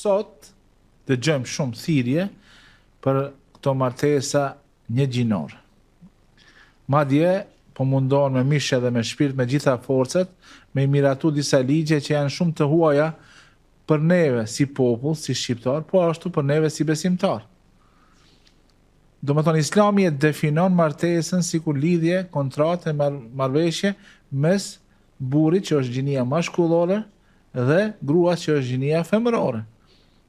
sot dëgjojmë shumë thirrje për këto martesa njëgjinore. Madje po mundohen me mishë dhe me shpirt, me gjitha forcat, me i miratu disa ligje që janë shumë të huaja për neve si popull, si shqiptar, po ashtu për neve si besimtar. Do më thonë, Islami e definon martesën si kur lidhje, kontratë e marrëveshje mes burrit që është gjinia mashkullore dhe gruas që është gjinia femërore.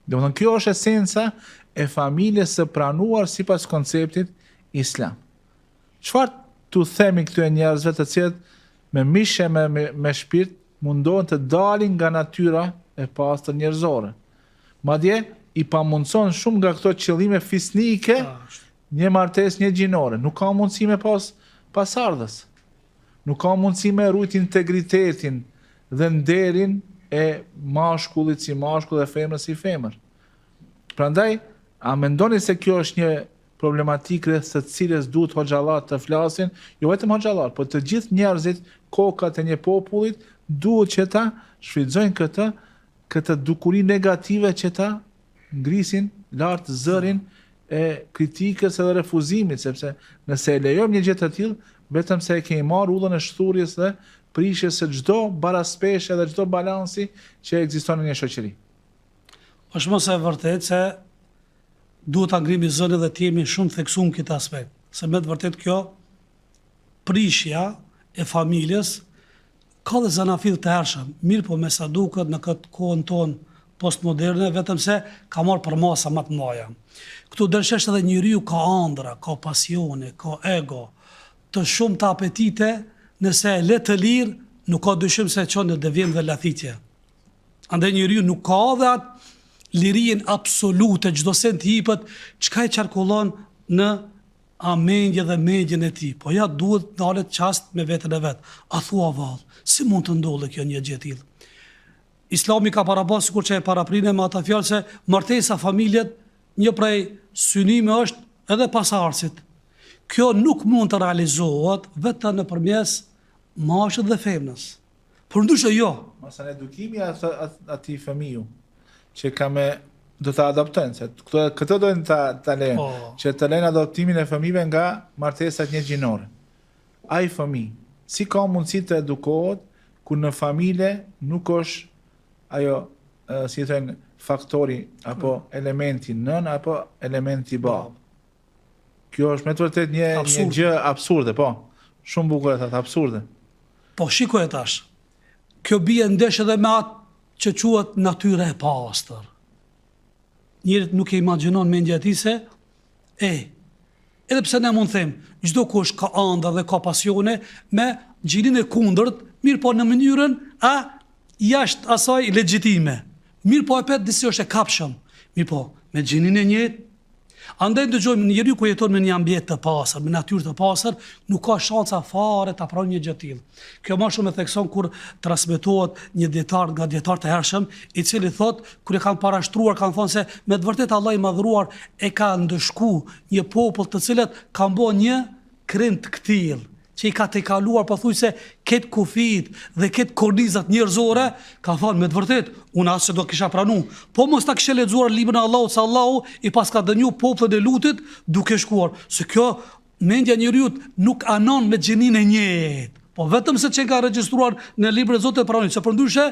Do më thonë, kjo është esenca e familjes së pranuar sipas konceptit islam. Çfarë tu themi këtyre njerëzve të cilët me mishë me shpirt mundohen të dalin nga natyra e pastër njerëzore. Madje i pamundson shumë nga këto qëllime fisnike një martesë njëgjinore. Nuk ka mundësi me pas pasardhës. Nuk ka mundësi me rujt integritetin dhe nderin e mashkullit si mashkull dhe femrës si femër. Prandaj, a mendoni se kjo është një problematikë rreth së cilës duhet hoxhallat të flasin, jo vetëm hoxhallat, por të gjithë njerëzit, kokat e një popullit, duhet që ta shfrytëzojnë këtë dukuri negative që ta ngrisin lart zërin e kritikës edhe refuzimit, sepse nëse e lejojmë një gjë të tillë, vetëm se e kemi marrë ullën e shturjes dhe prishjes së çdo baraspeshje dhe çdo balansi që ekziston në një shoqëri. Është mos e vërtet se duhet ta ngrimi zërin dhe të jemi shumë theksuar këtë aspekt. Se me të vërtet kjo prishja e familjes ka dhe zanafil të hershëm, mirë po me sa duket në këtë kohën tonë postmoderne, vetëm se ka marrë për masa më të mëdha. Këtu dërshesh edhe njeriu ka ëndra, ka pasione, ka ego, të shumë të apetite, nëse le të lirë, nuk ka dyshim se çon në devijim dhe lathitje. Andaj njeriu nuk ka dhe atë lirin absolute, çdo sent hipët, çka e qarkullon në mendje dhe mendjen e tij. Po ja duhet dalet çast me veten e vet. A thua vallë, si mund të ndodhe kjo një gjë e tillë? Islami ka parabas sikur që e paraprinë me ata fjalë se martesa familjet një prej synime është edhe pasardhësit. Kjo nuk mund të realizohet vetëm nëpërmes mashkullit dhe femrës. Por ndryshe jo. Masa në edukimi atij fëmiu që do të adoptojnë, se këtë dojnë të lejnë, që të lejnë adoptimin e fëmijëve nga martesat njëgjinore. Ai fëmijë, si ka mundësi të edukohet, ku në familje nuk është ajo, si thënë, faktori, apo elementi nën, apo elementi babë. Kjo është me të vërtet një gjë absurde, po. Shumë bukur e thatë, absurde. Po, shikoj e tash. Kjo bie ndesh edhe me atë që quhet natyra e pastër. Njerëzit nuk e imagjinon mendja e tij se edhe pse ne mund të them, çdo kush ka ëndra dhe ka pasione me gjinin e kundërt, mirë po në mënyrën jashtë asaj legjitime. Mirë po e pet disi është e kapshëm. Mirë po, me gjinin e njëjtë. Andaj dëgjojmë njeriu ku jeton në një ambient të pastër, me natyrë të pastër, nuk ka shansa fare ta pranojë një gjë të tillë. Kjo më shumë e thekson kur transmetohet një dietar nga dietar të hershëm, i cili thotë kur e kanë parashtruar, kanë thënë se me të vërtetë Allah i madhruar e ka ndëshku një popull të cilët kanë bërë një krim të këtill, që i ka të kaluar pothuajse këtë kufit dhe këtë kornizat njerëzore, ka thënë me të vërtetë, unë asë do kisha pranu, po mos ta kishe lexuar librin e Allahut, se Allahu i paska dënyu popullin e Lutit duke shkuar, se kjo mendja e njeriu nuk anon me gjinin e njëjtë. Po vetëm se që ka regjistruar në librin e Zotit e pranoi, se përndryshe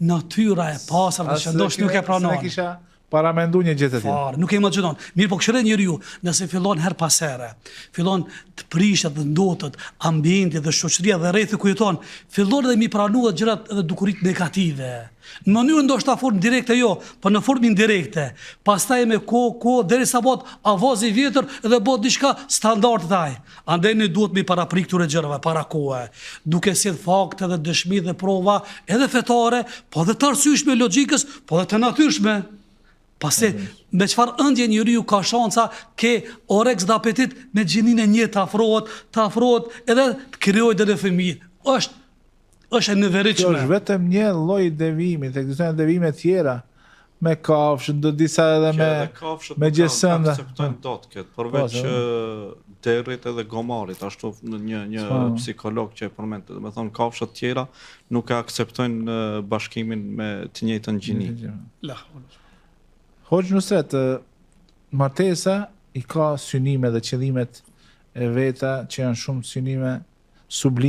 natyra e pastër dhe shëndosh nuk e pranon. Paramendu një gjë të tillë. Nuk e imagjinon. Mirë po këshire njeriu, nëse fillon her pas here, fillon të prishet dhe ndotet ambienti dhe shoqëria dhe rrethi ku jeton, fillon edhe mi pranu dhe gjërat edhe dukurit negative. Në mënyrë ndoshta formë direkte jo, po në formë indirekte. Pastaj me kohë derisa bëhet avaz i vjetër dhe bëhet diçka standard thaj. Andaj ne duhet mi paraprik këtyre gjërave para kohe, duke sjell fakte dhe dëshmi dhe prova edhe fetare, po edhe të arsyeshme logjikës, po edhe të natyrshme. Pasi me çfarë ëndje njeriu ka shansa ke oreks dhe apetit me gjinin e një të afrohet edhe të krijojë dhe fëmijë. Është e neveritshme. Kjo është vetëm një lloj devijimi, ekzistojnë devijime tjera me kafshë, disa edhe me gjësën. Nuk akceptojnë dot këtë, përveç derrit edhe gomarit, ashtu një psikolog që e përmendte, do të thonë kafshët tjera nuk e akceptojnë bashkimin me të njëjtën gjini. Hoxh Nusret, martesa i ka synime dhe qëllimet e veta që janë shumë synime sublime